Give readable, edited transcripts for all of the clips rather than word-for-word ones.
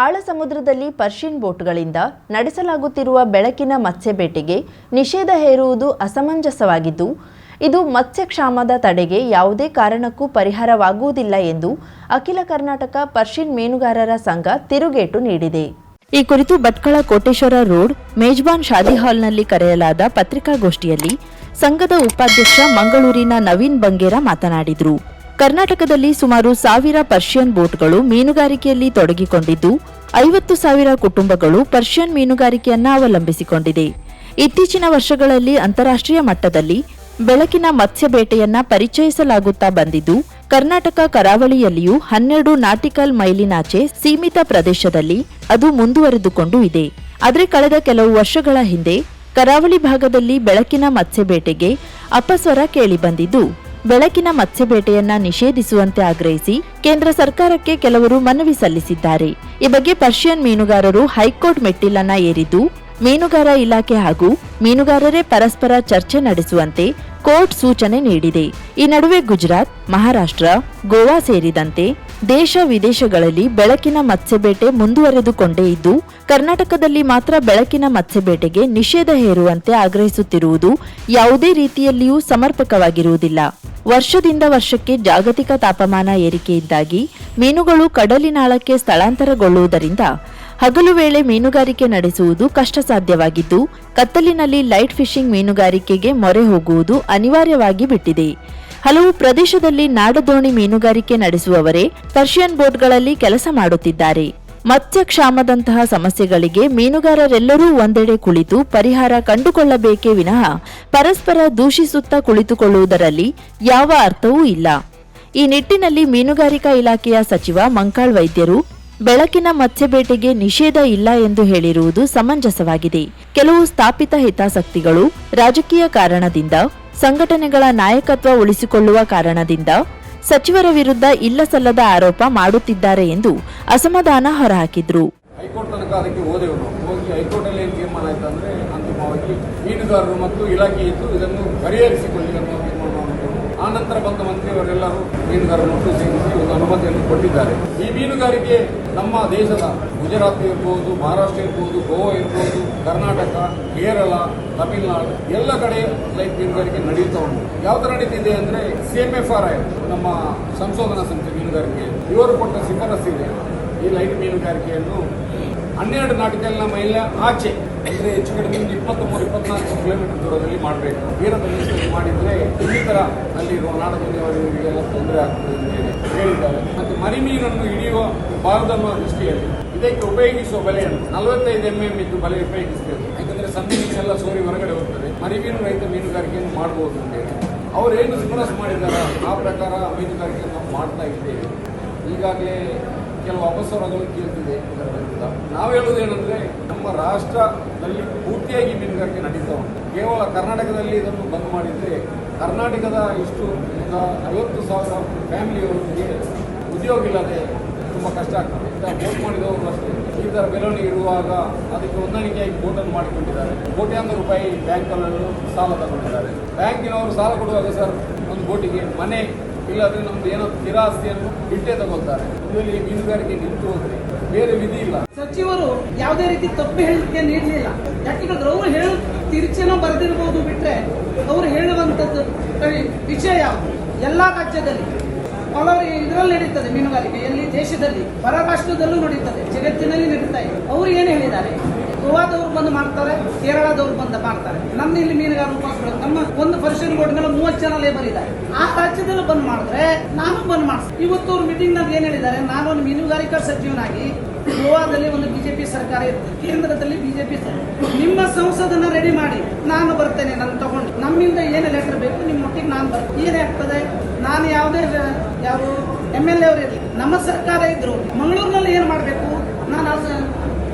ಆಳ ಸಮುದ್ರದಲ್ಲಿ ಪರ್ಷಿಯನ್ ಬೋಟ್ಗಳಿಂದ ನಡೆಸಲಾಗುತ್ತಿರುವ ಬೆಳಕಿನ ಮತ್ಸ್ಯ ಬೇಟೆಗೆ ನಿಷೇಧ ಹೇರುವುದು ಅಸಮಂಜಸವಾಗಿದ್ದು, ಇದು ಮತ್ಸ್ಯಕ್ಷಾಮದ ತಡೆಗೆ ಯಾವುದೇ ಕಾರಣಕ್ಕೂ ಪರಿಹಾರವಾಗುವುದಿಲ್ಲ ಎಂದು ಅಖಿಲ ಕರ್ನಾಟಕ ಪರ್ಷಿಯನ್ ಮೀನುಗಾರರ ಸಂಘ ತಿರುಗೇಟು ನೀಡಿದೆ. ಈ ಕುರಿತು ಭಟ್ಕಳ ಕೋಟೇಶ್ವರ ರೋಡ್ ಮೇಜ್ಬಾನ್ ಶಾದಿ ಹಾಲ್ನಲ್ಲಿ ಕರೆಯಲಾದ ಪತ್ರಿಕಾಗೋಷ್ಠಿಯಲ್ಲಿ ಸಂಘದ ಉಪಾಧ್ಯಕ್ಷ ಮಂಗಳೂರಿನ ನವೀನ್ ಬಂಗೇರ ಮಾತನಾಡಿದರು. ಕರ್ನಾಟಕದಲ್ಲಿ ಸುಮಾರು 1000 ಪರ್ಷಿಯನ್ ಬೋಟ್ಗಳು ಮೀನುಗಾರಿಕೆಯಲ್ಲಿ ತೊಡಗಿಕೊಂಡಿದ್ದು 50,000 ಕುಟುಂಬಗಳು ಪರ್ಷಿಯನ್ ಮೀನುಗಾರಿಕೆಯನ್ನ ಅವಲಂಬಿಸಿಕೊಂಡಿದೆ. ಇತ್ತೀಚಿನ ವರ್ಷಗಳಲ್ಲಿ ಅಂತಾರಾಷ್ಟ್ರೀಯ ಮಟ್ಟದಲ್ಲಿ ಬೆಳಕಿನ ಮತ್ಸ್ಯ ಬೇಟೆಯನ್ನ ಪರಿಚಯಿಸಲಾಗುತ್ತಾ ಬಂದಿದ್ದು, ಕರ್ನಾಟಕ ಕರಾವಳಿಯಲ್ಲಿಯೂ 12 ನಾಟಿಕಲ್ ಮೈಲಿನಾಚೆ ಸೀಮಿತ ಪ್ರದೇಶದಲ್ಲಿ ಅದು ಮುಂದುವರೆದುಕೊಂಡು ಇದೆ. ಆದರೆ ಕಳೆದ ಕೆಲವು ವರ್ಷಗಳ ಹಿಂದೆ ಕರಾವಳಿ ಭಾಗದಲ್ಲಿ ಬೆಳಕಿನ ಮತ್ಸ್ಯ ಬೇಟೆಗೆ ಅಪಸ್ವರ ಕೇಳಿಬಂದಿದ್ದು, ಬೆಳಕಿನ ಮತ್ಸ್ಯ ಬೇಟೆಯನ್ನ ನಿಷೇಧಿಸುವಂತೆ ಆಗ್ರಹಿಸಿ ಕೇಂದ್ರ ಸರ್ಕಾರಕ್ಕೆ ಕೆಲವರು ಮನವಿ ಸಲ್ಲಿಸಿದ್ದಾರೆ. ಈ ಬಗ್ಗೆ ಪರ್ಷಿಯನ್ ಮೀನುಗಾರರು ಹೈಕೋರ್ಟ್ ಮೆಟ್ಟಿಲನ್ನ ಏರಿದ್ದು, ಮೀನುಗಾರ ಇಲಾಖೆ ಹಾಗೂ ಮೀನುಗಾರರೇ ಪರಸ್ಪರ ಚರ್ಚೆ ನಡೆಸುವಂತೆ ಕೋರ್ಟ್ ಸೂಚನೆ ನೀಡಿದೆ. ಈ ನಡುವೆ ಗುಜರಾತ್, ಮಹಾರಾಷ್ಟ್ರ, ಗೋವಾ ಸೇರಿದಂತೆ ದೇಶ ವಿದೇಶಗಳಲ್ಲಿ ಬೆಳಕಿನ ಮತ್ಸ್ಯಬೇಟೆ ಮುಂದುವರೆದುಕೊಂಡೇ ಇದ್ದು, ಕರ್ನಾಟಕದಲ್ಲಿ ಮಾತ್ರ ಬೆಳಕಿನ ಮತ್ಸ್ಯಬೇಟೆಗೆ ನಿಷೇಧ ಹೇರುವಂತೆ ಆಗ್ರಹಿಸುತ್ತಿರುವುದು ಯಾವುದೇ ರೀತಿಯಲ್ಲಿಯೂ ಸಮರ್ಪಕವಾಗಿರುವುದಿಲ್ಲ. ವರ್ಷದಿಂದ ವರ್ಷಕ್ಕೆ ಜಾಗತಿಕ ತಾಪಮಾನ ಏರಿಕೆಯಿಂದಾಗಿ ಮೀನುಗಳು ಕಡಲಿನಾಳಕ್ಕೆ ಸ್ಥಳಾಂತರಗೊಳ್ಳುವುದರಿಂದ ಹಗಲು ವೇಳೆ ಮೀನುಗಾರಿಕೆ ನಡೆಸುವುದು ಕಷ್ಟಸಾಧ್ಯವಾಗಿದ್ದು, ಕತ್ತಲಿನಲ್ಲಿ ಲೈಟ್ ಫಿಶಿಂಗ್ ಮೀನುಗಾರಿಕೆಗೆ ಮೊರೆ ಹೋಗುವುದು ಅನಿವಾರ್ಯವಾಗಿ ಬಿಟ್ಟಿದೆ. ಹಲವು ಪ್ರದೇಶದಲ್ಲಿ ನಾಡದೋಣಿ ಮೀನುಗಾರಿಕೆ ನಡೆಸುವವರೇ ಪರ್ಷಿಯನ್ ಬೋಟ್ಗಳಲ್ಲಿ ಕೆಲಸ ಮಾಡುತ್ತಿದ್ದಾರೆ. ಮತ್ಸ್ಯಕ್ಷಾಮದಂತಹ ಸಮಸ್ಯೆಗಳಿಗೆ ಮೀನುಗಾರರೆಲ್ಲರೂ ಒಂದೆಡೆ ಕುಳಿತು ಪರಿಹಾರ ಕಂಡುಕೊಳ್ಳಬೇಕೇ ವಿನಃ ಪರಸ್ಪರ ದೂಷಿಸುತ್ತಾ ಕುಳಿತುಕೊಳ್ಳುವುದರಲ್ಲಿ ಯಾವ ಅರ್ಥವೂ ಇಲ್ಲ. ಈ ನಿಟ್ಟಿನಲ್ಲಿ ಮೀನುಗಾರಿಕಾ ಇಲಾಖೆಯ ಸಚಿವ ಮಂಕಾಳ್ ವೈದ್ಯರು ಬೆಳಕಿನ ಮತ್ಸ್ಯಬೇಟೆಗೆ ನಿಷೇಧ ಇಲ್ಲ ಎಂದು ಹೇಳಿರುವುದು ಸಮಂಜಸವಾಗಿದೆ. ಕೆಲವು ಸ್ಥಾಪಿತ ಹಿತಾಸಕ್ತಿಗಳು ರಾಜಕೀಯ ಕಾರಣದಿಂದ, ಸಂಘಟನೆಗಳ ನಾಯಕತ್ವ ಉಳಿಸಿಕೊಳ್ಳುವ ಕಾರಣದಿಂದ ಸಚಿವರ ವಿರುದ್ಧ ಇಲ್ಲಸಲ್ಲದ ಆರೋಪ ಮಾಡುತ್ತಿದ್ದಾರೆ ಎಂದು ಅಸಮಾಧಾನ ಹೊರಹಾಕಿದ್ರು. ಹೈಕೋರ್ಟ್ ತನಕ ಅದಕ್ಕೆ ಹೋಗಿ ಹೈಕೋರ್ಟ್ ಅಲ್ಲಿ ಏನು ತೀರ್ಮಾನ ಆಯ್ತು ಅಂದ್ರೆ, ಅಂತಿಮವಾಗಿ ಮೀನುಗಾರರು ಮತ್ತು ಇಲಾಖೆ ಇದ್ದು ಇದನ್ನು ಪರಿಹರಿಸಿಕೊಳ್ಳಿ ಅನ್ನೋ ತೀರ್ಮಾನ ಮಾಡಿದ್ರು. ಆ ನಂತರ ಬಂದ ಮಂತ್ರಿಯವರೆಲ್ಲರೂ ಮೀನುಗಾರರನ್ನು ಸೇರಿಸಿ ಒಂದು ಅನುಮತಿಯನ್ನು ಕೊಟ್ಟಿದ್ದಾರೆ. ಈ ಮೀನುಗಾರಿಕೆ ನಮ್ಮ ದೇಶದ ಗುಜರಾತ್ ಇರ್ಬೋದು, ಮಹಾರಾಷ್ಟ್ರ ಇರ್ಬೋದು, ಗೋವಾ ಇರ್ಬೋದು, ಕರ್ನಾಟಕ, ಕೇರಳ, ತಮಿಳುನಾಡು ಎಲ್ಲ ಕಡೆ ಲೈಟ್ ಮೀನುಗಾರಿಕೆ ನಡೆಯುತ್ತಾ ಉಂಟು. ಯಾವ ತರ ನಡೀತಿದೆ ಅಂದ್ರೆ, CMFRI ನಮ್ಮ ಸಂಶೋಧನಾ ಸಂಸ್ಥೆ ಮೀನುಗಾರಿಕೆ ಇವರು ಕೊಟ್ಟ ಶಿಫಾರಸ್ಸಿದೆ ಈ ಲೈಟ್ ಮೀನುಗಾರಿಕೆಯನ್ನು 12 ನಾಟಿಕಲ್ನ ಮೈಲ ಆಚೆ ಅಂದ್ರೆ ಹೆಚ್ಚು ಕಡಿಮೆ 23-24 ಕಿಲೋಮೀಟರ್ ದೂರದಲ್ಲಿ ಮಾಡಬೇಕು. ತೀರ ಪ್ರದೇಶದಲ್ಲಿ ಮಾಡಿದ್ರೆ ಇನ್ನಿತರ ಅಲ್ಲಿರುವ ನಾಡದೋಣಿಯವರಿಗೆಲ್ಲ ತೊಂದರೆ ಆಗ್ತದೆ ಅಂತ ಹೇಳಿದ್ದಾರೆ. ಮತ್ತೆ ಮರಿಮೀನನ್ನು ಹಿಡಿಯುವ ಭಾಗದನ್ನುವ ದೃಷ್ಟಿಯಲ್ಲಿ ಇದಕ್ಕೆ ಉಪಯೋಗಿಸುವ ಬಲೆಯನ್ನು 45 mm ಇದ್ದು ಬಲೆ ಉಪಯೋಗಿಸಬೇಕು. ಯಾಕಂದ್ರೆ ಸಣ್ಣ ಮೀನೆಲ್ಲ ಸೋರಿ ಹೊರಗಡೆ ಹೋಗ್ತದೆ. ಮರಿಮೀನು ರಹಿತ ಮೀನುಗಾರಿಕೆಯನ್ನು ಮಾಡಬಹುದು ಅಂತ ಹೇಳಿ ಅವರೇನು ಶಿಫಾರಸು ಮಾಡಿದ್ದಾರೆ ಆ ಪ್ರಕಾರ ಮೀನುಗಾರಿಕೆಯನ್ನು ನಾವು ಮಾಡ್ತಾ ಇದ್ದೇವೆ. ಈಗಾಗಲೇ ಕೆಲವು ಅಪಸ್ವರಗಳು ಕೇಳ್ತಿದೆ. ನಾವು ಹೇಳುವುದೇನೆಂದ್ರೆ, ನಮ್ಮ ರಾಷ್ಟ್ರದಲ್ಲಿ ಪೂರ್ತಿಯಾಗಿ ಮೀನುಗಾರಿಕೆ ನಡೀತಾ ಉಂಟು. ಕೇವಲ ಕರ್ನಾಟಕದಲ್ಲಿ ಇದನ್ನು ಬಂದ್ ಮಾಡಿದ್ರೆ ಕರ್ನಾಟಕದ ಇಷ್ಟು 50,000 ಫ್ಯಾಮಿಲಿಯವರಿಗೆ ಉದ್ಯೋಗ ಇಲ್ಲದೆ ತುಂಬ ಕಷ್ಟ ಆಗ್ತದೆ. ಬೋಟ್ ಮಾಡಿದವರು ಅಷ್ಟೇ ಈ ಥರ ಬೆಳವಣಿಗೆ ಇರುವಾಗ ಅದಕ್ಕೆ ಹೊಂದಾಣಿಕೆಯಾಗಿ ಬೋಟನ್ನು ಮಾಡಿಕೊಂಡಿದ್ದಾರೆ. ಕೋಟ್ಯಾಂತರ ರೂಪಾಯಿ ಬ್ಯಾಂಕ್ಗಳಲ್ಲೂ ಸಾಲ ತಗೊಂಡಿದ್ದಾರೆ. ಬ್ಯಾಂಕಿನವರು ಸಾಲ ಕೊಡುವಾಗ ಸರ್ ಒಂದು ಬೋಟಿಗೆ ಮನೆ ಇಲ್ಲಾಂದ್ರೆ ನಮ್ದು ಏನೋ ಸ್ಥಿರಾಸ್ತಿಯನ್ನು ಬಿಟ್ಟೇ ತಗೊಳ್ತಾರೆ. ಇದರಲ್ಲಿ ಮೀನುಗಾರಿಕೆ ನಿಂತು ಹೋದ್ರೆ ಬೇರೆ ವಿಧಿ ಇಲ್ಲ. ಸಚಿವರು ಯಾವುದೇ ರೀತಿ ತಪ್ಪು ಹೇಳಿಕೆ ನೀಡಲಿಲ್ಲ. ಯಾಕಂದ್ರೆ ಅವರು ಹೇಳು ತಿರುಚೇನೋ ಬರೆದಿರಬಹುದು ಬಿಟ್ರೆ ಅವರು ಹೇಳುವಂತದ್ದು ವಿಷಯ ಯಾವುದು ಎಲ್ಲಾ ರಾಜ್ಯದಲ್ಲಿ ಇದರಲ್ಲಿ ನಡೀತದೆ ಮೀನುಗಾರಿಕೆ. ಎಲ್ಲಿ ದೇಶದಲ್ಲಿ ಹೊರ ರಾಷ್ಟ್ರದಲ್ಲೂ ನಡೀತದೆ, ಜಗತ್ತಿನಲ್ಲಿ ನಡೀತಾ ಇದೆ. ಅವರು ಏನು ಹೇಳಿದ್ದಾರೆ, ಗೋವಾದವ್ರು ಬಂದು ಮಾಡ್ತಾರೆ, ಕೇರಳದವ್ರು ಬಂದು ಮಾಡ್ತಾರೆ. ನಮ್ಮ ಇಲ್ಲಿ ಮೀನುಗಾರರು ನಮ್ಮ ಒಂದು ಪರ್ಷಿಯನ್ ಬೋಟ್ ಮೇಲೆ 30 ಜನ ಲೇಬರ್ ಇದ್ದಾರೆ. ಆ ರಾಜ್ಯದಲ್ಲಿ ಬಂದ್ ಮಾಡಿದ್ರೆ ನಾನು ಬಂದ್ ಮಾಡಿಸ್ತೀನಿ. ಇವತ್ತು ಅವ್ರು ಮೀಟಿಂಗ್ ನಲ್ಲಿ ಏನ್ ಹೇಳಿದ್ದಾರೆ, ನಾನು ಒಂದು ಮೀನುಗಾರಿಕಾ ಸಚಿವನಾಗಿ ಗೋವಾದಲ್ಲಿ ಒಂದು ಬಿಜೆಪಿ ಸರ್ಕಾರ ಇರ್ತದೆ, ಕೇಂದ್ರದಲ್ಲಿ ಬಿಜೆಪಿ ಸರ್ಕಾರ. ನಿಮ್ಮ ಸಂಸದನ್ನ ರೆಡಿ ಮಾಡಿ ನಾನು ಬರ್ತೇನೆ. ನಾನು ತಗೊಂಡು ನಮ್ಮಿಂದ ಏನು ಲೆಟರ್ ಬೇಕು ನಿಮ್ಮ ಮಟ್ಟಿಗೆ ನಾನು ಬರ್ತೇನೆ. ಏನಾಗ್ತದೆ, ನಾನು ಯಾವುದೇ ಯಾರು MLA ಅವರು ಇರಲಿ, ನಮ್ಮ ಸರ್ಕಾರ ಇದ್ರು ಮಂಗಳೂರಿನಲ್ಲಿ ಏನು ಮಾಡಬೇಕು ನಾನು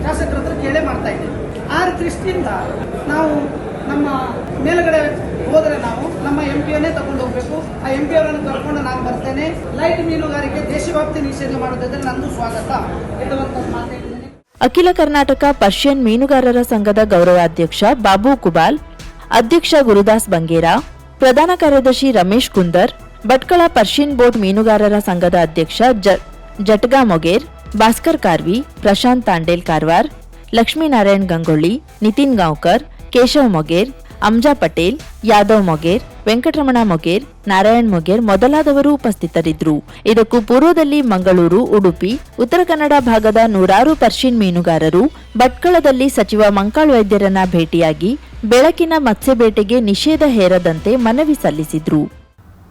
ಶಾಸಕರ ಹತ್ರ ಕೇಳೇ ಮಾಡ್ತಾ ಇದ್ದೇನೆ. ಆ ದೃಷ್ಟಿಯಿಂದ ನಾವು ನಮ್ಮ ಮೇಲುಗಡೆ ಹೋದ್ರೆ ನಾವು ನಮ್ಮ MP ತಗೊಂಡು ಹೋಗ್ಬೇಕು. ಆ MP ಅವರನ್ನು ಕರ್ಕೊಂಡು ನಾನು ಬರ್ತೇನೆ. ಲೈಟ್ ಮೀನುಗಾರಿಕೆ ದೇಶವ್ಯಾಪ್ತಿ ನಿಷೇಧ ಮಾಡೋದಾದ್ರೆ ನಂದು ಸ್ವಾಗತ ಇಡುವಂತ ಮಾತಾಡಿದ್ದೇನೆ. ಅಖಿಲ ಕರ್ನಾಟಕ ಪರ್ಷಿಯನ್ ಮೀನುಗಾರರ ಸಂಘದ ಗೌರವಾಧ್ಯಕ್ಷ ಬಾಬು ಕುಬಾಲ್, ಅಧ್ಯಕ್ಷ ಗುರುದಾಸ್ ಬಂಗೇರ, ಪ್ರಧಾನ ಕಾರ್ಯದರ್ಶಿ ರಮೇಶ್ ಕುಂದರ್, ಭಟ್ಕಳ ಪರ್ಷಿಯನ್ ಬೋಟ್ ಮೀನುಗಾರರ ಸಂಘದ ಅಧ್ಯಕ್ಷ ಜಟ್ಗಾ ಮೊಗೇರ್, ಭಾಸ್ಕರ್ ಕಾರ್ವಿ, ಪ್ರಶಾಂತ್ ತಾಂಡೇಲ್ ಕಾರವಾರ್, ಲಕ್ಷ್ಮೀನಾರಾಯಣ್ ಗಂಗೊಳ್ಳಿ, ನಿತಿನ್ ಗಾಂವ್ಕರ್, ಕೇಶವ್ ಮೊಗೇರ್, ಅಮ್ಜಾ ಪಟೇಲ್, ಯಾದವ್ ಮೊಗೇರ್, ವೆಂಕಟರಮಣ ಮೊಗೇರ್, ನಾರಾಯಣ್ ಮೊಗೇರ್ ಮೊದಲಾದವರು ಉಪಸ್ಥಿತರಿದ್ದರು. ಇದಕ್ಕೂ ಪೂರ್ವದಲ್ಲಿ ಮಂಗಳೂರು, ಉಡುಪಿ, ಉತ್ತರ ಕನ್ನಡ ಭಾಗದ ನೂರಾರು ಪರ್ಷಿಯನ್ ಮೀನುಗಾರರು ಭಟ್ಕಳದಲ್ಲಿ ಸಚಿವ ಮಂಕಾಳ್ ವೈದ್ಯರನ್ನ ಭೇಟಿಯಾಗಿ ಬೆಳಕಿನ ಮತ್ಸ್ಯ ಬೇಟೆಗೆ ನಿಷೇಧ ಹೇರದಂತೆ ಮನವಿ ಸಲ್ಲಿಸಿದ್ರು.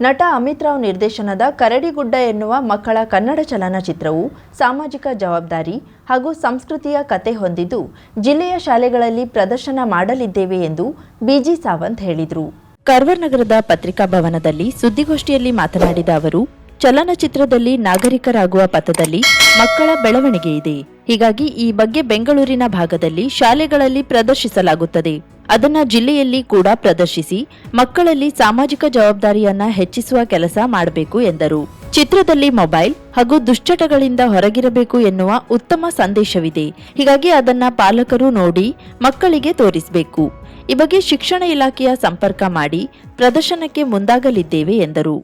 ನಟ ಅಮಿತ್ ರಾವ್ ನಿರ್ದೇಶನದ ಕರಡಿಗುಡ್ಡ ಎನ್ನುವ ಮಕ್ಕಳ ಕನ್ನಡ ಚಲನಚಿತ್ರವು ಸಾಮಾಜಿಕ ಜವಾಬ್ದಾರಿ ಹಾಗೂ ಸಂಸ್ಕೃತಿಯ ಕತೆ ಹೊಂದಿದ್ದು ಜಿಲ್ಲೆಯ ಶಾಲೆಗಳಲ್ಲಿ ಪ್ರದರ್ಶನ ಮಾಡಲಿದ್ದೇವೆ ಎಂದು ಬಿಜಿ ಸಾವಂತ್ ಹೇಳಿದರು. ಕಾರವಾರ ನಗರದ ಪತ್ರಿಕಾ ಭವನದಲ್ಲಿ ಸುದ್ದಿಗೋಷ್ಠಿಯಲ್ಲಿ ಮಾತನಾಡಿದ ಅವರು, ಚಲನಚಿತ್ರದಲ್ಲಿ ನಾಗರಿಕರಾಗುವ ಪಥದಲ್ಲಿ ಮಕ್ಕಳ ಬೆಳವಣಿಗೆ ಇದೆ. ಹೀಗಾಗಿ ಈ ಬಗ್ಗೆ ಬೆಂಗಳೂರಿನ ಭಾಗದಲ್ಲಿ ಶಾಲೆಗಳಲ್ಲಿ ಪ್ರದರ್ಶಿಸಲಾಗುತ್ತದೆ. ಅದನ್ನ ಜಿಲ್ಲೆಯಲ್ಲಿ ಕೂಡ ಪ್ರದರ್ಶಿಸಿ ಮಕ್ಕಳಲ್ಲಿ ಸಾಮಾಜಿಕ ಜವಾಬ್ದಾರಿಯನ್ನ ಹೆಚ್ಚಿಸುವ ಕೆಲಸ ಮಾಡಬೇಕು ಎಂದರು. ಚಿತ್ರದಲ್ಲಿ ಮೊಬೈಲ್ ಹಾಗೂ ದುಶ್ಚಟಗಳಿಂದ ಹೊರಗಿರಬೇಕು ಎನ್ನುವ ಉತ್ತಮ ಸಂದೇಶವಿದೆ. ಹೀಗಾಗಿ ಅದನ್ನ ಪಾಲಕರು ನೋಡಿ ಮಕ್ಕಳಿಗೆ ತೋರಿಸಬೇಕು. ಈ ಬಗ್ಗೆ ಶಿಕ್ಷಣ ಇಲಾಖೆಯ ಸಂಪರ್ಕ ಮಾಡಿ ಪ್ರದರ್ಶನಕ್ಕೆ ಮುಂದಾಗಲಿದ್ದೇವೆ ಎಂದರು.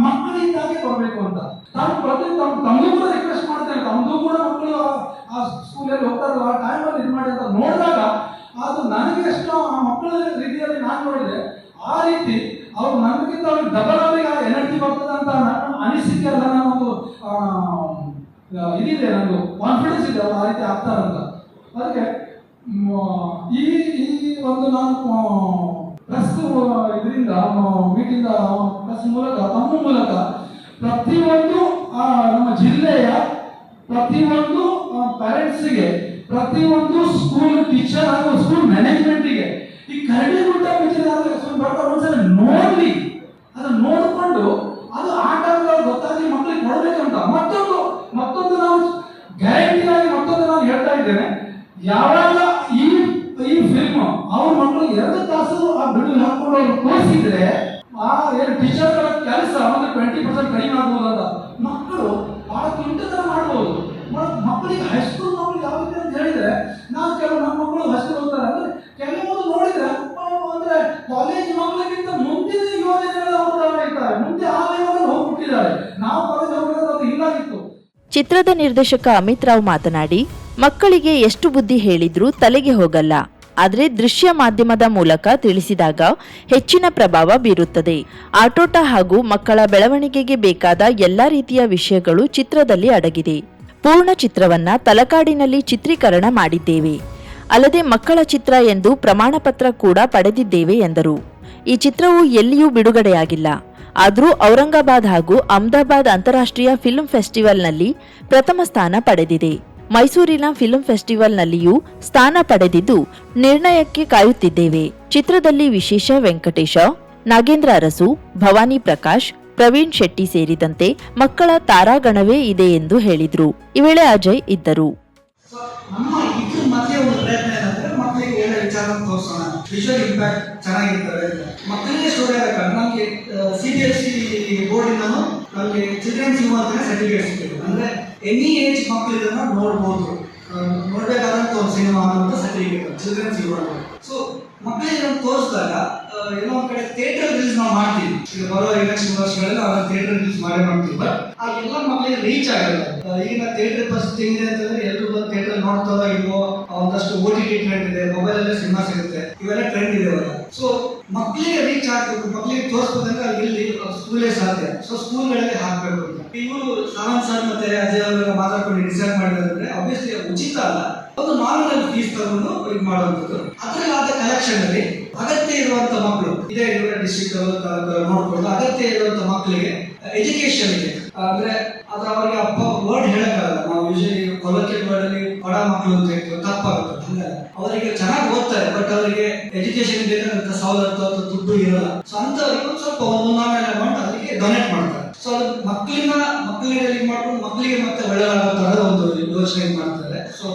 ಮಕ್ಕಳಿಂದಾಗಿ ಬರಬೇಕು ಅಂತ ನಾನು ತಮ್ಮದು ಕೂಡ ರಿಕ್ವೆಸ್ಟ್ ಮಾಡ್ತೇನೆ. ತಮ್ಮದು ಕೂಡ ಮಕ್ಕಳು ಆ ಸ್ಕೂಲಲ್ಲಿ ಹೋಗ್ತಾರಲ್ಲ, ಆ ಟೈಮಲ್ಲಿ ಇದು ಮಾಡಿ ಅಂತ ನೋಡಿದಾಗ ಅದು ನನಗೆ ಎಷ್ಟೋ ಆ ಮಕ್ಕಳ ರೀತಿಯಲ್ಲಿ ನಾನು ನೋಡಿದೆ. ಆ ರೀತಿ ಅವ್ರು ನನಗಿಂತ ಅವ್ರಿಗೆ ಡಬಲ್ ಅವರಿಗೆ ಎನರ್ಜಿ ಬರ್ತದೆ ಅಂತ ನನ್ನ ಅನಿಸಿಕೆ ಅಲ್ಲ, ನಾನೊಂದು ಇದಿದೆ, ನನಗೆ ಕಾನ್ಫಿಡೆನ್ಸ್ ಇದೆ ಅವ್ರು ಆ ರೀತಿ ಆಗ್ತಾರಂತ. ಅದಕ್ಕೆ ಈ ಒಂದು ನಾನು ಪ್ರೆಸ್ ಇದರಿಂದ ಮೀಟಿಂಗ್ ಪ್ರೆಸ್ ಮೂಲಕ ತಮ್ಮ ಮೂಲಕ ಪ್ರತಿಯೊಂದು ನಮ್ಮ ಜಿಲ್ಲೆಯ ಪ್ರತಿಯೊಂದು ಪೇರೆಂಟ್ಸ್ಗೆ, ಪ್ರತಿಯೊಂದು ಸ್ಕೂಲ್ ಟೀಚರ್ ಹಾಗೂ ಸ್ಕೂಲ್ ಮ್ಯಾನೇಜ್ಮೆಂಟ್ಗೆ ಈ ಕರಡಿಗುಡ್ಡ ಪಿಕ್ಚರ್ ಒಂದ್ಸಲ ನೋಡ್ಲಿ, ಅದನ್ನ ನೋಡ್ಕೊಂಡು ಅದು ಆಟ ಗೊತ್ತಾಗಿ ಮಕ್ಕಳಿಗೆ ಕೊಡಬೇಕಂತ. ಮತ್ತೊಂದು ನಾವು ಗ್ಯಾರಂಟಿಯಾಗಿ ಮತ್ತೊಂದು ನಾನು ಹೇಳ್ತಾ ಇದ್ದೇನೆ, ಯಾವಾಗ ಈ ಫಿಲ್ಮ್ ಅವ್ರ ಮಕ್ಕಳು 2 ತಾಸು ಆ ಬಿಡುಗಡೆ ಹಾಕೊಂಡು ಅವ್ರು ತೋರಿಸಿದ್ರೆ ಆ ಟೀಚರ್ಗಳ ಕೆಲಸ ಒಂದು 20% ಕಡಿಮೆ ಆಗ್ಬೋದು ಅಂತ. ಮಕ್ಕಳು ಬಹಳ ತುಂಟತನ ಮಾಡ್ಬೋದು. ಮಕ್ಕಳಿಗೆ ಹೈಸ್ಕೂಲ್ ಮಕ್ಕಳು ಯಾವ ರೀತಿ ಅಂತ ಹೇಳಿದ್ರೆ, ನಾವು ಕೆಲವು ನಮ್ಮ ಮಕ್ಕಳು ಹೈಸ್ಕೂಲ್ ಹೋಗ್ತಾರೆ ಅಂದ್ರೆ ಕೆಲವೊಂದು ನೋಡಿದ್ರೆ ಅಂದ್ರೆ ಕಾಲೇಜ್ ಮಕ್ಕಳಿಗಿಂತ ಮುಂದಿನ ಯೋಜನೆಗಳು ಹೋಗ್ತಾ ಇರ್ತಾರೆ, ಮುಂದೆ ಆ ಲೆವೆಲ್ ಹೋಗ್ಬಿಟ್ಟಿದ್ದಾರೆ. ನಾವು ಕಾಲೇಜ್ ಹೋಗೋದು ಅದು ಇಲ್ಲಾಗಿತ್ತು. ಚಿತ್ರದ ನಿರ್ದೇಶಕ ಅಮಿತ್ ರಾವ್ ಮಾತನಾಡಿ, ಮಕ್ಕಳಿಗೆ ಎಷ್ಟು ಬುದ್ಧಿ ಹೇಳಿದ್ರೂ ತಲೆಗೆ ಹೋಗಲ್ಲ. ಆದರೆ ದೃಶ್ಯ ಮಾಧ್ಯಮದ ಮೂಲಕ ತಿಳಿಸಿದಾಗ ಹೆಚ್ಚಿನ ಪ್ರಭಾವ ಬೀರುತ್ತದೆ. ಆಟೋಟ ಹಾಗೂ ಮಕ್ಕಳ ಬೆಳವಣಿಗೆಗೆ ಬೇಕಾದ ಎಲ್ಲಾ ರೀತಿಯ ವಿಷಯಗಳು ಚಿತ್ರದಲ್ಲಿ ಅಡಗಿದೆ. ಪೂರ್ಣ ಚಿತ್ರವನ್ನ ತಲಕಾಡಿನಲ್ಲಿ ಚಿತ್ರೀಕರಣ ಮಾಡಿದ್ದೇವೆ. ಅಲ್ಲದೆ ಮಕ್ಕಳ ಚಿತ್ರ ಎಂದು ಪ್ರಮಾಣ ಪತ್ರ ಕೂಡ ಪಡೆದಿದ್ದೇವೆ ಎಂದರು. ಈ ಚಿತ್ರವು ಎಲ್ಲಿಯೂ ಬಿಡುಗಡೆಯಾಗಿಲ್ಲ. ಆದರೂ ಔರಂಗಾಬಾದ್ ಹಾಗೂ ಅಹಮದಾಬಾದ್ ಅಂತಾರಾಷ್ಟ್ರೀಯ ಫಿಲ್ಮ್ ಫೆಸ್ಟಿವಲ್ನಲ್ಲಿ ಪ್ರಥಮ ಸ್ಥಾನ ಪಡೆದಿದೆ. ಮೈಸೂರಿನ ಫಿಲ್ಮ್ ಫೆಸ್ಟಿವಲ್ನಲ್ಲಿಯೂ ಸ್ಥಾನ ಪಡೆದಿದ್ದು ನಿರ್ಣಯಕ್ಕೆ ಕಾಯುತ್ತಿದ್ದೇವೆ. ಚಿತ್ರದಲ್ಲಿ ವಿಶೇಷ ವೆಂಕಟೇಶ, ನಾಗೇಂದ್ರ ಅರಸು, ಭವಾನಿ ಪ್ರಕಾಶ್, ಪ್ರವೀಣ್ ಶೆಟ್ಟಿ ಸೇರಿದಂತೆ ಮಕ್ಕಳ ತಾರಾಗಣವೇ ಇದೆ ಎಂದು ಹೇಳಿದ್ರು. ಈ ವೇಳೆ ಅಜಯ್ ಇದ್ದರು. ನಮ್ಮ ಇದ್ರ ಮಧ್ಯೆ ಒಂದು ಪ್ರಯತ್ನ ಏನಂದ್ರೆ ಮಕ್ಕಳಿಗೆ ಒಳ್ಳೆ ವಿಚಾರ ತೋರಿಸೋಣ, ವಿಜುವಲ್ ಇಂಪ್ಯಾಕ್ಟ್ ಚೆನ್ನಾಗಿರ್ತವೆ, ಮಕ್ಕಳಿಗೆ ಸ್ಟೋರಿ ಆಗಲ್ಲ. ನಮಗೆ CBSE ಬೋರ್ಡ್ ಇಂದನೂ ನಮಗೆ ಚಿಲ್ಡ್ರನ್ಸ್ ಯೂನಿವರ್ಸಿಟಿ ಸರ್ಟಿಫಿಕೇಟ್ ಸಿಕ್ಕಿದೆ. ಅಂದ್ರೆ ಎನಿ ಏಜ್ ಮಕ್ಕಳು ಇದನ್ನ ನೋಡ್ಬೋದು, ನೋಡ್ಬೇಕಾದಂತ ಒಂದು ಸಿನಿಮಾ ಅಂತ ಸರ್ಟಿಫಿಕೇಟ್ ಚಿಲ್ಡ್ರನ್ಸ್ ಯೂನಿವರ್ಸಿಟಿ. ಸೊ ಮಕ್ಕಳಿಗೆ ಇದನ್ನು ತೋರಿಸಿದಾಗ ಏನೋ ಒಂದ್ ಕಡೆ ಥಿಯೇಟರ್ ರಿಲೀಸ್ ನಾವು ಮಾಡ್ತೀವಿ. ಈಗ ಬರೋ ಎಲೆಕ್ಷನ್ ವರ್ಷಗಳಲ್ಲಿ ಅದನ್ನ ಥಿಯೇಟರ್ ರಿಲೀಸ್ ಮಾಡ್ತೀವಿ. ಬಟ್ ಆ ಎಲ್ಲ ಮಕ್ಕಳಿಗೆ ರೀಚ್ ಆಗಲ್ಲ. ಈಗಿನ ಥಿಯೇಟರ್ ಪರಿಸ್ಥಿತಿ ಹೆಂಗಿದೆ ಅಂತಂದ್ರೆ ಎಲ್ಲರೂ ಬಂದು ಥಿಯೇಟರ್ ನೋಡ್ತಾರೋ ಇಲ್ವೋ, ಒಂದಷ್ಟು OTT ಟ್ರೆಂಡ್ ಇದೆ, ಮೊಬೈಲ್ ಅಲ್ಲೇ ಸಿನಿಮಾ ಸಿಗುತ್ತೆ, ಇವೆಲ್ಲ ಟ್ರೆಂಡ್ ಇದೆ ಇವಾಗ. ಸೊ ಮಕ್ಕಳಿಗೆ ರೀಚ್ ಆಗ್ಬೇಕು, ಮಕ್ಕಳಿಗೆ ತೋರಿಸ್ಬೇಕಂದ್ರೆ ಇಲ್ಲಿ ಸ್ಕೂಲೇ ಸಾಧ್ಯ. ಸೊ ಸ್ಕೂಲ್ಗಳಲ್ಲಿ ಹಾಕ್ಬೇಕು ಅಂತ ಇವರು ಸಾವಂತ್ ಸರ್ ಮತ್ತೆ ಅಜಯ್ ಅವರೆಲ್ಲ ಮಾತಾಡ್ಕೊಂಡು ಡಿಸೈಡ್ ಮಾಡಿದ್ರೆ ಆಬ್ವಿಯಸ್ಲಿ ಉಚಿತ ಅಲ್ಲ, ಒಂದು ನಾಮಿನಲ್ ಫೀಸ್ ತಗೊಂಡು ಇದು ಮಾಡುವಂಥದ್ದು. ಅದರಲ್ಲಿ ಆದ ಕಲೆಕ್ಷನ್ ಅಲ್ಲಿ ಅಗತ್ಯ ಇರುವಂತ ಮಕ್ಕಳು ಇದೇ ಡಿಸ್ಟ್ರಿಕ್ಟ್ ನೋಡ್ಕೊಂಡು ಅಗತ್ಯ ಇರುವಂತ ಮಕ್ಕಳಿಗೆ ಎಜುಕೇಶನ್ ಇದೆ. ಅಂದ್ರೆ ಅದು ಅವರಿಗೆ ವರ್ಡ್ ಹೇಳಕ್ಕಾಗಲ್ಲ. ನಾವು ಯೂಶಲಿ ಕೊಲೋಕಿಯಲ್ ವರ್ಡ್ ಅಲ್ಲಿ ಬಡ ಮಕ್ಕಳು ಅಂತ ಹೇಳ್ತೀವಿ, ತಪ್ಪಾಗುತ್ತೆ. ಅಂದ್ರೆ ಅವರಿಗೆ ಚೆನ್ನಾಗಿ ಓದ್ತಾರೆ, ಬಟ್ ಅವರಿಗೆ ಎಜುಕೇಶನ್ ಬೇಕಾದಂತ ಸವಲತ್ತು ಅಥವಾ ದುಡ್ಡು ಇರಲ್ಲ. ಸೊ ಅಂತವರಿಗೆ ಸ್ವಲ್ಪ ಒಂದು ನಾಮಿನಲ್ ಅಮೌಂಟ್ ಅದಕ್ಕೆ ಡೊನೇಟ್ ಮಾಡ್ತಾರೆ. ಸೊ ಅದು ಮಕ್ಕಳಿಗೆ ಮಾಡ್ಕೊಂಡು ಮಕ್ಕಳಿಗೆ ಮತ್ತೆ ಒಳ್ಳೆಯದಾಗೋ ತರದ ಒಂದು ಯೋಚನೆ ಮಾಡ್ತಾರೆ. ಸೊ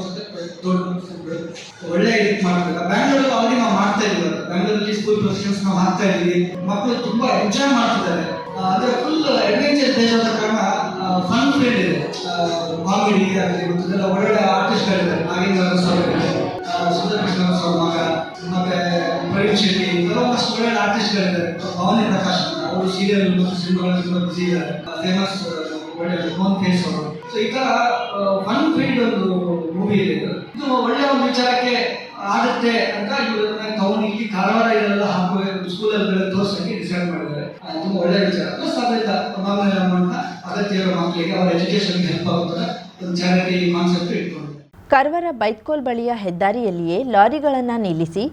ಒಳ್ಳೆ ಇದಕ್ಕೆ ಮಾಡ್ತಾರೆ. ಬ್ಯಾಂಗ್ಳೂರಲ್ಲಿ ಆಲ್ರೆಡಿ ನಾವು ಮಾಡ್ತಾ ಇದೀವಿ. ಬ್ಯಾಂಗ್ಳೂರಲ್ಲಿ ಸ್ಕೂಲ್ ಪ್ರೊಸೆಷನ್ಸ್ ನಾವು ಹಾಕ್ತಾ ಇದೀವಿ. ಮಕ್ಕಳು ತುಂಬಾ ಎಂಜಾಯ್ ಮಾಡ್ತಿದ್ದಾರೆ. ಅಂದ್ರೆ ಫುಲ್ ಅಡ್ವೆಂಚರ್ ಬೇಸ್ ಆದ ಕಾರಣ ಫನ್ ಫೀಲ್ಡ್ ಇದೆ. ಕಾಮಿಡಿ ಆಗಲಿ ಗೊತ್ತಿಲ್ಲ, ಒಳ್ಳೆ ಆರ್ಟಿಸ್ಟ್ಗಳಿದ್ದಾರೆ. ನಾಗೇಂದ್ರ ಅರಸು ಸುಂದರಕೃಷ್ಣ ಅವ್ರ ಮಗ, ಮತ್ತೆ ಪ್ರವೀಣ್ ಶೆಟ್ಟಿ, ಒಂದಷ್ಟು ಒಳ್ಳೆ ಆರ್ಟಿಸ್ಟ್ಗಳಿದ್ದಾರೆ. ಭವಾನಿ ಪ್ರಕಾಶ್ ಅಂತ ಅವರು ಸೀರಿಯಲ್ ಮತ್ತು ಸಿನಿಮಾಗಳಲ್ಲಿ ತುಂಬ ಬಿಸಿ ಇದ್ದಾರೆ. ಫೇಮಸ್ ಮೋಹನ್ ಫೇಸ್ ಅವರು. ಸೊ ಈ ತರ ಫನ್ ಫೀಲ್ಡ್ ಒಂದು ಮೂವಿ ಇದೆ. ಇದು ಒಳ್ಳೆಯ ಒಂದು ವಿಚಾರಕ್ಕೆ ಆಗುತ್ತೆ ಅಂತ ಇವ್ರನ್ನ ತಗೊಂಡು ಇಲ್ಲಿ ಕಾರವಾರ ಇದೆಲ್ಲ ಹಾಕುವ ಸ್ಕೂಲಲ್ಲಿ ತೋರ್ಸಕ್ಕೆ ಡಿಸೈಡ್ ಮಾಡಿದ್ದಾರೆ. ತುಂಬ ಒಳ್ಳೆಯ ವಿಚಾರ. ಪ್ಲಸ್ ಅದರಿಂದ ಅಂತ ಅಗತ್ಯ ಇರೋ ಮಕ್ಕಳಿಗೆ ಅವರ ಎಜುಕೇಶನ್ಗೆ ಹೆಲ್ಪ್ ಆಗುತ್ತದೆ. ಒಂದು ಚಾರಿಟಿ ಕಾನ್ಸೆಪ್ಟ್ ಇಟ್ಕೊಂಡು ಕಾರವಾರ ಬೈತ್ಕೋಲ್ ಬಳಿಯ ಹೆದ್ದಾರಿಯಲ್ಲಿಯೇ ಲಾರಿಗಳನ್ನು ನಿಲ್ಲಿಸಿ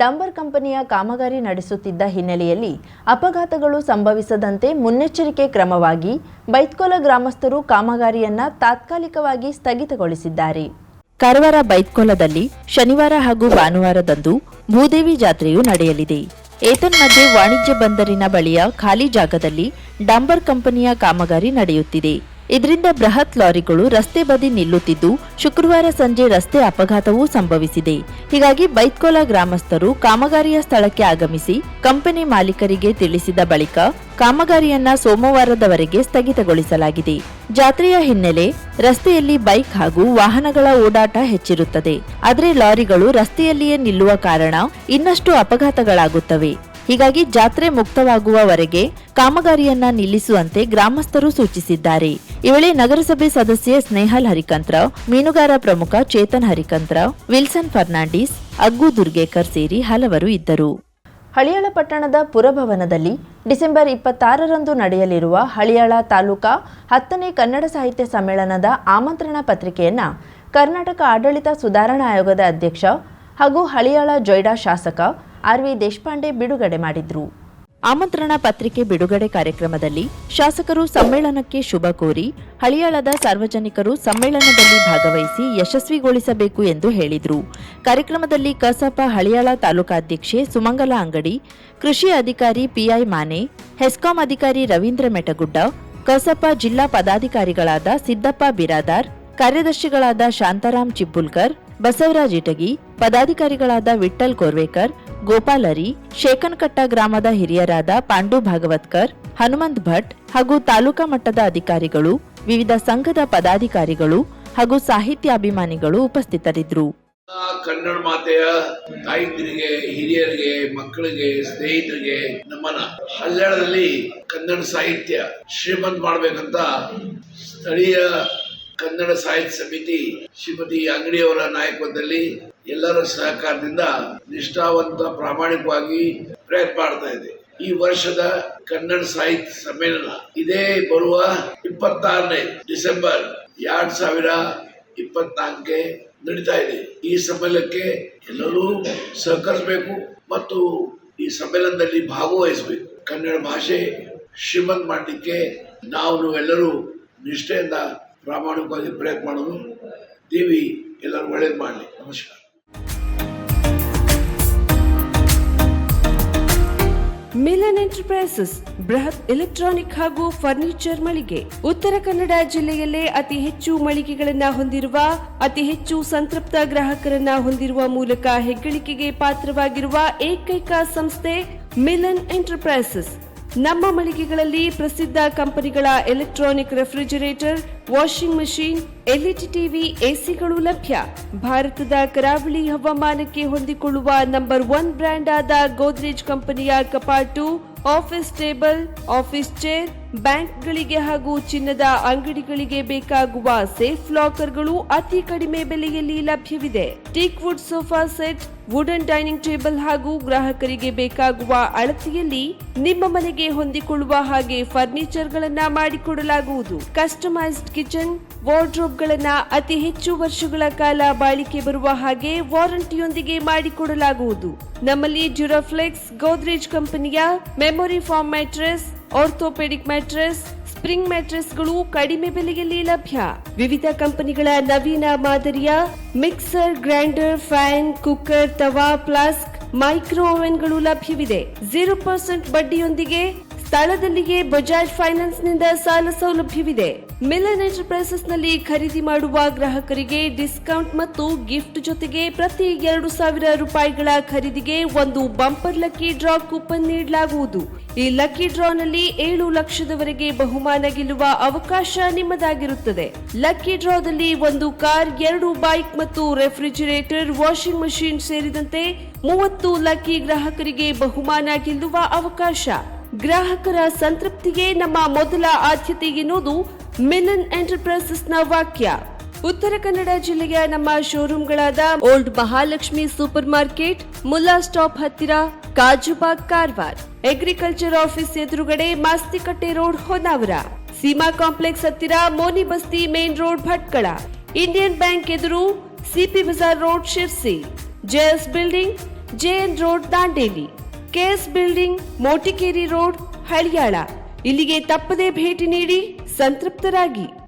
ಡಂಬರ್ ಕಂಪನಿಯ ಕಾಮಗಾರಿ ನಡೆಸುತ್ತಿದ್ದ ಹಿನ್ನೆಲೆಯಲ್ಲಿ ಅಪಘಾತಗಳು ಸಂಭವಿಸದಂತೆ ಮುನ್ನೆಚ್ಚರಿಕೆ ಕ್ರಮವಾಗಿ ಬೈತ್ಕೋಲ ಗ್ರಾಮಸ್ಥರು ಕಾಮಗಾರಿಯನ್ನ ತಾತ್ಕಾಲಿಕವಾಗಿ ಸ್ಥಗಿತಗೊಳಿಸಿದ್ದಾರೆ. ಕಾರವಾರ ಬೈತ್ಕೋಲದಲ್ಲಿ ಶನಿವಾರ ಹಾಗೂ ಭಾನುವಾರದಂದು ಭೂದೇವಿ ಜಾತ್ರೆಯು ನಡೆಯಲಿದೆ. ಏತನ್ಮಧ್ಯೆ ವಾಣಿಜ್ಯ ಬಂದರಿನ ಬಳಿಯ ಖಾಲಿ ಜಾಗದಲ್ಲಿ ಡಂಬರ್ ಕಂಪನಿಯ ಕಾಮಗಾರಿ ನಡೆಯುತ್ತಿದೆ. ಇದರಿಂದ ಬೃಹತ್ ಲಾರಿಗಳು ರಸ್ತೆ ಬದಿ ನಿಲ್ಲುತ್ತಿದ್ದು ಶುಕ್ರವಾರ ಸಂಜೆ ರಸ್ತೆ ಅಪಘಾತವೂ ಸಂಭವಿಸಿದೆ. ಹೀಗಾಗಿ ಬೈತ್ಕೋಲ ಗ್ರಾಮಸ್ಥರು ಕಾಮಗಾರಿಯ ಸ್ಥಳಕ್ಕೆ ಆಗಮಿಸಿ ಕಂಪನಿ ಮಾಲೀಕರಿಗೆ ತಿಳಿಸಿದ ಬಳಿಕ ಕಾಮಗಾರಿಯನ್ನ ಸೋಮವಾರದವರೆಗೆ ಸ್ಥಗಿತಗೊಳಿಸಲಾಗಿದೆ. ಜಾತ್ರೆಯ ಹಿನ್ನೆಲೆ ರಸ್ತೆಯಲ್ಲಿ ಬೈಕ್ ಹಾಗೂ ವಾಹನಗಳ ಓಡಾಟ ಹೆಚ್ಚಿರುತ್ತದೆ. ಆದರೆ ಲಾರಿಗಳು ರಸ್ತೆಯಲ್ಲಿಯೇ ನಿಲ್ಲುವ ಕಾರಣ ಇನ್ನಷ್ಟು ಅಪಘಾತಗಳಾಗುತ್ತವೆ. ಹೀಗಾಗಿ ಜಾತ್ರೆ ಮುಕ್ತವಾಗುವವರೆಗೆ ಕಾಮಗಾರಿಯನ್ನ ನಿಲ್ಲಿಸುವಂತೆ ಗ್ರಾಮಸ್ಥರು ಸೂಚಿಸಿದ್ದಾರೆ. ಈ ವೇಳೆ ನಗರಸಭೆ ಸದಸ್ಯೆ ಸ್ನೇಹಲ್ ಹರಿಕಂತ್ರ, ಮೀನುಗಾರ ಪ್ರಮುಖ ಚೇತನ್ ಹರಿಕಂತ್ರ, ವಿಲ್ಸನ್ ಫರ್ನಾಂಡಿಸ್, ಅಗ್ಗು ದುರ್ಗೇಕರ್ ಸೇರಿ ಹಲವರು ಇದ್ದರು. ಹಳಿಯಾಳ ಪಟ್ಟಣದ ಪುರಭವನದಲ್ಲಿ ಡಿಸೆಂಬರ್ 26ರಂದು ನಡೆಯಲಿರುವ ಹಳಿಯಾಳ ತಾಲೂಕಾ 10ನೇ ಕನ್ನಡ ಸಾಹಿತ್ಯ ಸಮ್ಮೇಳನದ ಆಮಂತ್ರಣ ಪತ್ರಿಕೆಯನ್ನು ಕರ್ನಾಟಕ ಆಡಳಿತ ಸುಧಾರಣಾ ಆಯೋಗದ ಅಧ್ಯಕ್ಷ ಹಾಗೂ ಹಳಿಯಾಳ ಜೊಯ್ಡಾ ಶಾಸಕ ಆರ್.ವಿ. ದೇಶಪಾಂಡೆ ಬಿಡುಗಡೆ ಮಾಡಿದ್ರು. ಆಮಂತ್ರಣ ಪತ್ರಿಕೆ ಬಿಡುಗಡೆ ಕಾರ್ಯಕ್ರಮದಲ್ಲಿ ಶಾಸಕರು ಸಮ್ಮೇಳನಕ್ಕೆ ಶುಭ ಕೋರಿ ಹಳಿಯಾಳದ ಸಾರ್ವಜನಿಕರು ಸಮ್ಮೇಳನದಲ್ಲಿ ಭಾಗವಹಿಸಿ ಯಶಸ್ವಿಗೊಳಿಸಬೇಕು ಎಂದು ಹೇಳಿದರು. ಕಾರ್ಯಕ್ರಮದಲ್ಲಿ ಕಸಾಪ ಹಳಿಯಾಳ ತಾಲೂಕಾಧ್ಯಕ್ಷೆ ಸುಮಂಗಲ ಅಂಗಡಿ, ಕೃಷಿ ಅಧಿಕಾರಿ ಪಿಐ ಮಾನೆ, ಹೆಸ್ಕಾಂ ಅಧಿಕಾರಿ ರವೀಂದ್ರ ಮೆಟಗುಡ್ಡ, ಕಸಾಪ ಜಿಲ್ಲಾ ಪದಾಧಿಕಾರಿಗಳಾದ ಸಿದ್ದಪ್ಪ ಬಿರಾದಾರ್, ಕಾರ್ಯದರ್ಶಿಗಳಾದ ಶಾಂತಾರಾಮ್ ಚಿಬ್ಬುಲ್ಕರ್, ಬಸವರಾಜ್ ಇಟಗಿ, ಪದಾಧಿಕಾರಿಗಳಾದ ವಿಠ್ಠಲ್ ಕೋರ್ವೇಕರ್, ಗೋಪಾಲರಿ, ಶೇಖನ್ಕಟ್ಟ ಗ್ರಾಮದ ಹಿರಿಯರಾದ ಪಾಂಡು ಭಾಗವತ್ಕರ್, ಹನುಮಂತ್ ಭಟ್ ಹಾಗೂ ತಾಲೂಕಾ ಮಟ್ಟದ ಅಧಿಕಾರಿಗಳು, ವಿವಿಧ ಸಂಘದ ಪದಾಧಿಕಾರಿಗಳು ಹಾಗೂ ಸಾಹಿತ್ಯಾಭಿಮಾನಿಗಳು ಉಪಸ್ಥಿತರಿದ್ದರು. ಕನ್ನಡ ಮಾತೆಯ ತಾಯಿಂದಿರಿಗೆ, ಹಿರಿಯರಿಗೆ, ಮಕ್ಕಳಿಗೆ, ಸ್ನೇಹಿತರಿಗೆ ನಮನ. ಹಳ್ಯಾಳದಲ್ಲಿ ಕನ್ನಡ ಸಾಹಿತ್ಯ ಶ್ರೀಮಂತ ಮಾಡಬೇಕಂತ ಸ್ಥಳೀಯ ಕನ್ನಡ ಸಾಹಿತ್ಯ ಸಮಿತಿ ಶ್ರೀಮತಿ ಅಂಗಡಿಯವರ ನಾಯಕತ್ವದಲ್ಲಿ ಎಲ್ಲರ ಸಹಕಾರದಿಂದ ನಿಷ್ಠಾವಂತ ಪ್ರಾಮಾಣಿಕವಾಗಿ ಪ್ರಯತ್ನ ಮಾಡ್ತಾ ಇದೆ. ಈ ವರ್ಷದ ಕನ್ನಡ ಸಾಹಿತ್ಯ ಸಮ್ಮೇಳನ ಇದೇ ಬರುವ 26ನೇ ಡಿಸೆಂಬರ್ 2024ಕ್ಕೆ ನಡೀತಾ ಇದೆ. ಈ ಸಮ್ಮೇಳನಕ್ಕೆ ಎಲ್ಲರೂ ಸಹಕರಿಸಬೇಕು ಮತ್ತು ಈ ಸಮ್ಮೇಳನದಲ್ಲಿ ಭಾಗವಹಿಸಬೇಕು. ಕನ್ನಡ ಭಾಷೆ ಶ್ರೀಮಂತ ಮಾಡಲಿಕ್ಕೆ ನಾವೆಲ್ಲರೂ ನಿಷ್ಠೆಯಿಂದ ಪ್ರಾಮಾಣಿಕವಾಗಿ ಪ್ರಯತ್ನ ಮಾಡೋದು. ದೇವಿ ಎಲ್ಲರೂ ಒಳ್ಳೇದು ಮಾಡಲಿ. ನಮಸ್ಕಾರ. ಮಿಲನ್ ಎಂಟರ್ಪ್ರೈಸಸ್ ಬೃಹತ್ ಎಲೆಕ್ಟ್ರಾನಿಕ್ ಹಾಗೂ ಫರ್ನಿಚರ್ ಮಳಿಗೆ. ಉತ್ತರ ಕನ್ನಡ ಜಿಲ್ಲೆಯಲ್ಲೇ ಅತಿ ಹೆಚ್ಚು ಮಳಿಗೆಗಳನ್ನ ಹೊಂದಿರುವ, ಅತಿ ಹೆಚ್ಚು ಸಂತೃಪ್ತ ಗ್ರಾಹಕರನ್ನ ಹೊಂದಿರುವ ಮೂಲಕ ಹೆಗ್ಗಳಿಕೆಗೆ ಪಾತ್ರವಾಗಿರುವ ಏಕೈಕ ಸಂಸ್ಥೆ ಮಿಲನ್ ಎಂಟರ್ಪ್ರೈಸಸ್. ನಮ್ಮ ಮಳಿಗೆಗಳಲ್ಲಿ ಪ್ರಸಿದ್ಧ ಕಂಪನಿಗಳ electronic refrigerator, washing machine, LED TV, ಎಸಿಗಳು ಲಭ್ಯ. ಭಾರತದ ಕರಾವಳಿ ಹವಾಮಾನಕ್ಕೆ ಹೊಂದಿಕೊಳ್ಳುವ ನಂಬರ್ 1 ಬ್ರ್ಯಾಂಡ್ ಆದ ಗೋದ್ರೇಜ್ ಕಂಪನಿಯ ಕಪಾಟು, ಆಫೀಸ್ ಟೇಬಲ್, ಆಫೀಸ್ ಚೇರ್, ಬ್ಯಾಂಕ್ಗಳಿಗೆ ಹಾಗೂ ಚಿನ್ನದ ಅಂಗಡಿಗಳಿಗೆ ಬೇಕಾಗುವ ಸೇಫ್ ಲಾಕರ್ಗಳು ಅತಿ ಕಡಿಮೆ ಬೆಲೆಯಲ್ಲಿ ಲಭ್ಯವಿದೆ. Teak wood sofa set, wooden dining table ಹಾಗೂ ಗ್ರಾಹಕರಿಗೆ ಬೇಕಾಗುವ ಅಳತೆಯಲ್ಲಿ ನಿಮ್ಮ ಮನೆಗೆ ಹೊಂದಿಕೊಳ್ಳುವ ಹಾಗೆ ಫರ್ನಿಚರ್ ಗಳನ್ನ ಮಾಡಿಕೊಡಲಾಗುವುದು. ಕಸ್ಟಮೈಸ್ಡ್ ಕಿಚನ್, ವಾರ್ಡ್ರೋಬ್ ಗಳನ್ನ ಅತಿ ಹೆಚ್ಚು ವರ್ಷಗಳ ಕಾಲ ಬಾಳಿಕೆ ಬರುವ ಹಾಗೆ ವಾರಂಟಿಯೊಂದಿಗೆ ಮಾಡಿಕೊಡಲಾಗುವುದು. ನಮ್ಮಲ್ಲಿ ಡ್ಯೂರಾಫ್ಲೆಕ್ಸ್, ಗೋದ್ರೇಜ್ ಕಂಪನಿಯ memory foam mattress, orthopaedic mattress, spring ಮ್ಯಾಟ್ರೆಸ್ಗಳು ಕಡಿಮೆ ಬೆಲೆಯಲ್ಲಿ ಲಭ್ಯ. ವಿವಿಧ ಕಂಪನಿಗಳ ನವೀನ ಮಾದರಿಯ ಮಿಕ್ಸರ್, ಗ್ರೈಂಡರ್, ಫ್ಯಾನ್, ಕುಕ್ಕರ್, ತವಾ, ಫ್ಲಾಸ್ಕ್, ಮೈಕ್ರೋ ಓವೆನ್ಗಳು ಲಭ್ಯವಿದೆ. 0% ಬಡ್ಡಿಯೊಂದಿಗೆ ಸ್ಥಳದಲ್ಲಿಯೇ ಬಜಾಜ್ ಫೈನಾನ್ಸ್ ನಿಂದ ಸಾಲ ಸೌಲಭ್ಯವಿದೆ. ಮಿಲನ್ ಎಂಟರ್ಪ್ರೈಸಸ್ ನಲ್ಲಿ ಖರೀದಿ ಮಾಡುವ ಗ್ರಾಹಕರಿಗೆ ಡಿಸ್ಕೌಂಟ್ ಮತ್ತು ಗಿಫ್ಟ್ ಜೊತೆಗೆ ಪ್ರತಿ 2,000 ರೂಪಾಯಿಗಳ ಖರೀದಿಗೆ ಒಂದು ಬಂಪರ್ ಲಕ್ಕಿ ಡ್ರಾ ಕೂಪನ್ ನೀಡಲಾಗುವುದು. ಈ ಲಕ್ಕಿ ಡ್ರಾನಲ್ಲಿ 7 ಲಕ್ಷದವರೆಗೆ ಬಹುಮಾನ ಗೆಲ್ಲುವ ಅವಕಾಶ ನಿಮ್ಮದಾಗಿರುತ್ತದೆ. ಲಕ್ಕಿ ಡ್ರಾದಲ್ಲಿ 1 ಕಾರ್, 2 ಬೈಕ್ ಮತ್ತು ರೆಫ್ರಿಜರೇಟರ್, ವಾಷಿಂಗ್ ಮಷೀನ್ ಸೇರಿದಂತೆ 30 ಲಕ್ಕಿ ಗ್ರಾಹಕರಿಗೆ ಬಹುಮಾನ ಗೆಲ್ಲುವ ಅವಕಾಶ. ಗ್ರಾಹಕರ ಸಂತೃಪ್ತಿಗೆ ನಮ್ಮ ಮೊದಲ ಆದ್ಯತೆ ಎನ್ನುವುದು ಮಿಲನ್ ಎಂಟರ್ಪ್ರೈಸಸ್ನ ವಾಕ್ಯ. ಉತ್ತರ ಕನ್ನಡ ಜಿಲ್ಲೆಯ ನಮ್ಮ ಶೋರೂಮ್ಗಳಾದ old Mahalakshmi super market, Mulla stop ಹತ್ತಿರ, ಕಾಜುಬಾಗ್ ಕಾರವಾರ, ಅಗ್ರಿಕಲ್ಚರ್ ಆಫೀಸ್ ಎದುರುಗಡೆ ಮಾಸ್ತಿಕಟ್ಟೆ ರೋಡ್ ಹೊನ್ನಾವರ, ಸೀಮಾ ಕಾಂಪ್ಲೆಕ್ಸ್ ಹತ್ತಿರ Moni Basti main road Bhatkal, Indian bank ಎದುರು CP Bazaar road Sirsi, JS building JN road Dandeli, KS building Motikeri road Haliyal. ಇಲ್ಲಿಗೆ ತಪ್ಪದೇ ಭೇಟಿ ನೀಡಿ ಸಂತೃಪ್ತರಾಗಿ.